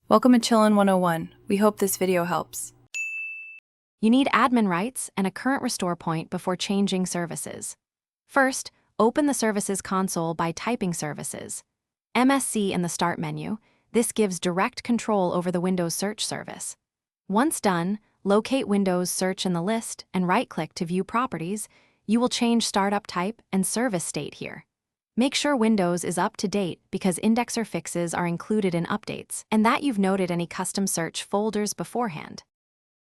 Welcome to Chillin' 101. We hope this video helps. You need admin rights and a current restore point before changing services. First, open the Services console by typing Services. MSC in the Start menu. This gives direct control over the Windows search service. Once done, locate Windows Search in the list and right-click to view properties. You will change startup type and service state here. Make sure Windows is up to date because indexer fixes are included in updates, and that you've noted any custom search folders beforehand.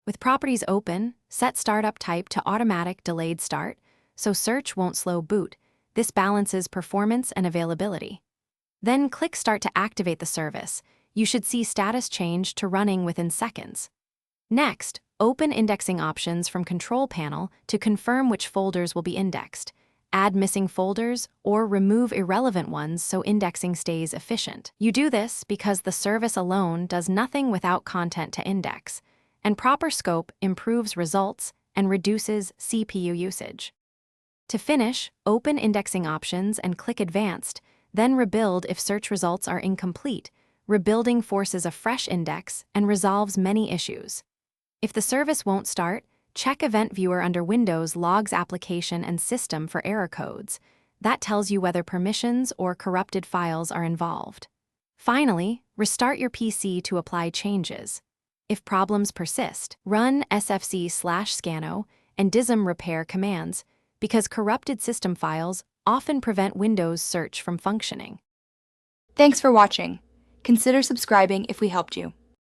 With properties open, set startup type to automatic delayed start, so search won't slow boot. This balances performance and availability. Then click Start to activate the service. You should see status change to running within seconds. Next, open indexing options from Control Panel to confirm which folders will be indexed. Add missing folders, or remove irrelevant ones so indexing stays efficient. You do this because the service alone does nothing without content to index, and proper scope improves results and reduces CPU usage. To finish, open indexing options and click Advanced, then rebuild if search results are incomplete. Rebuilding forces a fresh index and resolves many issues. If the service won't start, check Event Viewer under Windows Logs Application and System for error codes. That tells you whether permissions or corrupted files are involved. Finally, restart your PC to apply changes. If problems persist, run sfc/scano and dism repair commands because corrupted system files often prevent Windows search from functioning. Thanks for watching. Consider subscribing if we helped you.